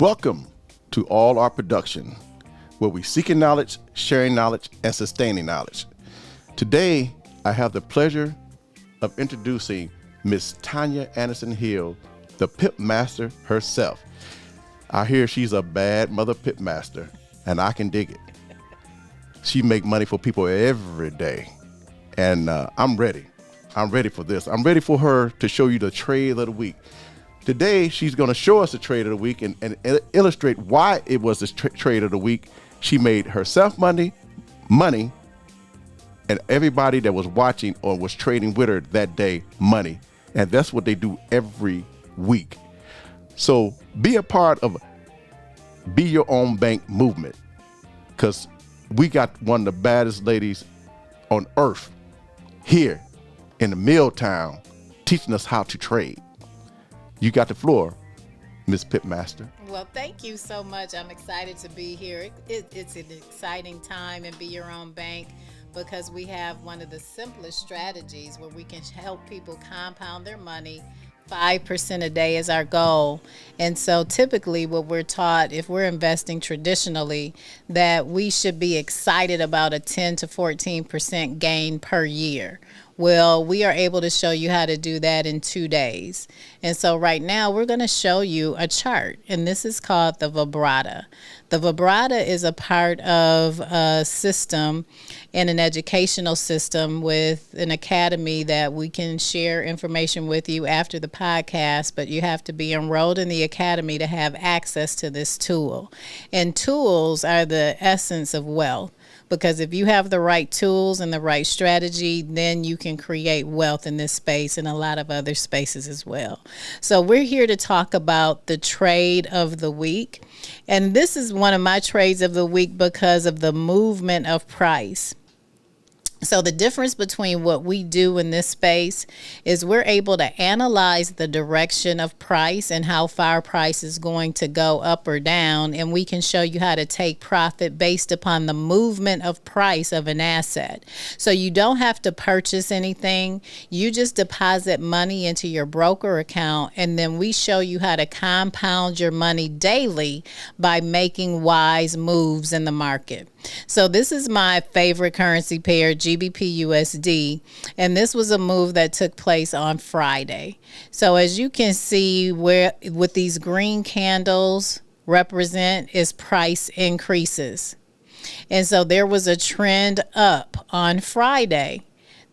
Welcome to All Our Production, where we seeking knowledge, sharing knowledge, and sustaining knowledge. Today, I have the pleasure of introducing Miss Tonya Anderson Hill, the pip master herself. I hear she's a bad mother pip master, and I can dig it. She make money for people every day, and I'm ready. I'm ready for this. I'm ready for her to show you the trade of the week. Today, she's going to show us the trade of the week and illustrate why it was the trade of the week. She made herself money, and everybody that was watching or was trading with her that day money. And that's what they do every week. So be a part of Be Your Own Bank movement, because we got one of the baddest ladies on earth here in the mill town teaching us how to trade. You got the floor, Miss Pipmaster. Well, thank you so much. I'm excited to be here. It's an exciting time and Be Your Own Bank, because we have one of the simplest strategies where we can help people compound their money. 5% a day is our goal. And so typically what we're taught, if we're investing traditionally, that we should be excited about a 10 to 14% gain per year. Well, we are able to show you how to do that in 2 days. And so right now we're going to show you a chart, and this is called the 𝗖𝗢𝗡𝗢. The 𝗖𝗢𝗡𝗢 is a part of a system in an educational system with an academy that we can share information with you after the podcast, but you have to be enrolled in the academy to have access to this tool. And tools are the essence of wealth, because if you have the right tools and the right strategy, then you can create wealth in this space and a lot of other spaces as well. So we're here to talk about the trade of the week. And this is one of my trades of the week because of the movement of price. So the difference between what we do in this space is we're able to analyze the direction of price and how far price is going to go up or down, and we can show you how to take profit based upon the movement of price of an asset. So you don't have to purchase anything. You just deposit money into your broker account, and then we show you how to compound your money daily by making wise moves in the market. So this is my favorite currency pair, GBP/USD, and this was a move that took place on Friday. So as you can see, where what these green candles represent is price increases. And so there was a trend up on Friday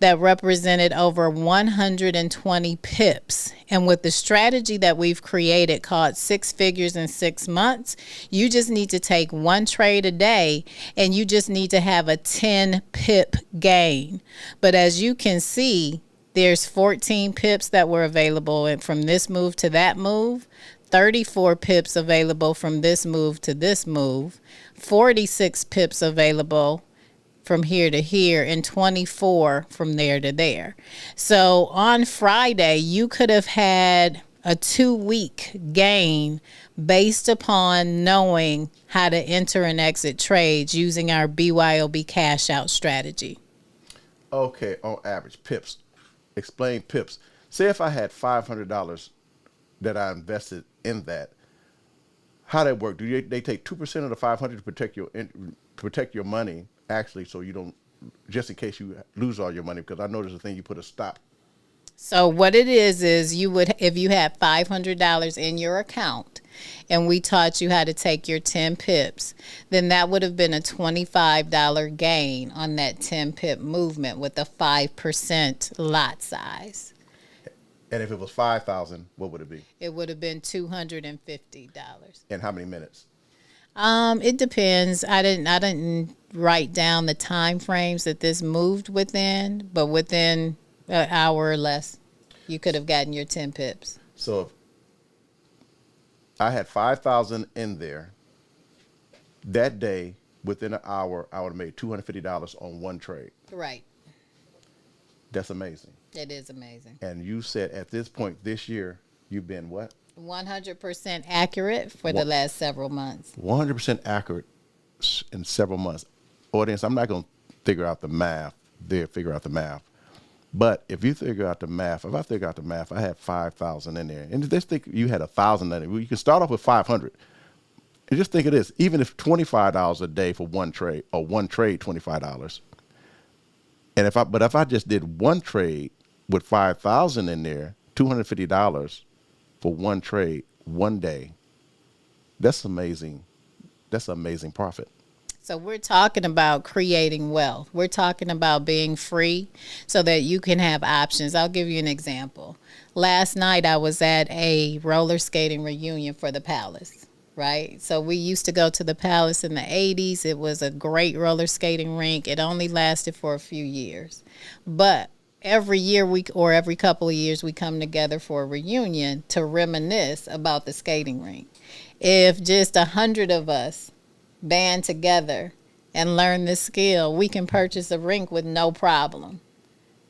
that represented over 120 pips. And with the strategy that we've created called 6 figures in 6 months, you just need to take one trade a day and you just need to have a 10 pip gain. But as you can see, there's 14 pips that were available, and from this move to that move, 34 pips available from this move to this move, 46 pips available from here to here, and 24 from there to there. So on Friday, you could have had a 2-week gain based upon knowing how to enter and exit trades using our BYOB cash out strategy. Okay, on average, pips. Explain pips. Say if I had $500 that I invested in that, how that work? Do they take 2% of the 500 to protect your money? Actually, so you don't, just in case you lose all your money, because I know there's a thing you put a stop. So what it is you would, if you had $500 in your account and we taught you how to take your 10 pips, then that would have been a $25 gain on that 10 pip movement with a 5% lot size. And if it was 5,000, what would it be? It would have been $250. In how many minutes? It depends. I didn't write down the time frames that this moved within, but within an hour or less, you could have gotten your 10 pips. So if I had 5,000 in there that day, within an hour, I would have made $250 on one trade. Right. That's amazing. It is amazing. And you said at this point this year, you've been what? 100% accurate for the last several months. 100% accurate in several months. Audience, I'm not going to figure out the math. But if you figure out the math, if I figure out the math, I had 5,000 in there. And let's think you had 1,000 in it. Well, you can start off with 500. And just think of this, even if $25 a day for one trade, or one trade, $25. And if I just did one trade with 5,000 in there, $250 for one trade, one day, that's amazing. That's amazing profit. So we're talking about creating wealth. We're talking about being free so that you can have options. I'll give you an example. Last night I was at a roller skating reunion for the Palace, right? So we used to go to the Palace in the 80s. It was a great roller skating rink. It only lasted for a few years. But every year or every couple of years we come together for a reunion to reminisce about the skating rink. If just 100 of us band together and learn this skill, we can purchase a rink with no problem,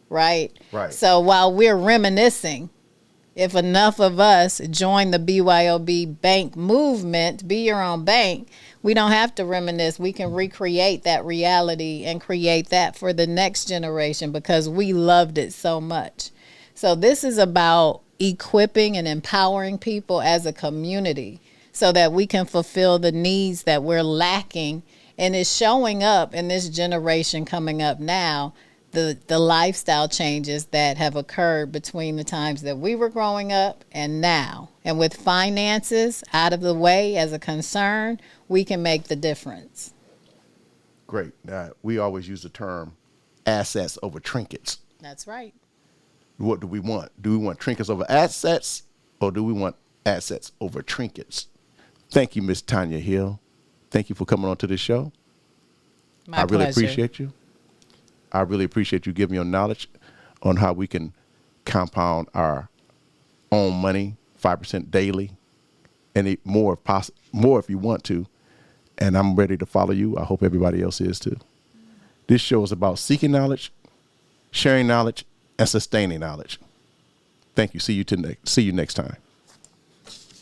right? Right. So while we're reminiscing, if enough of us join the BYOB bank movement, be your own bank, we don't have to reminisce. We can recreate that reality and create that for the next generation because we loved it so much. So this is about equipping and empowering people as a community so that we can fulfill the needs that we're lacking. And it's showing up in this generation coming up now, the lifestyle changes that have occurred between the times that we were growing up and now. And with finances out of the way as a concern, we can make the difference. Great. We always use the term assets over trinkets. That's right. What do we want? Do we want trinkets over assets, or do we want assets over trinkets? Thank you, Miss Tonya Hill. Thank you for coming on to this show. My I really pleasure. appreciate you. I really appreciate you giving your knowledge on how we can compound our own money 5% daily, and more if you want to. And I'm ready to follow you. I hope everybody else is too. This show is about seeking knowledge, sharing knowledge, and sustaining knowledge. Thank you. See you next time.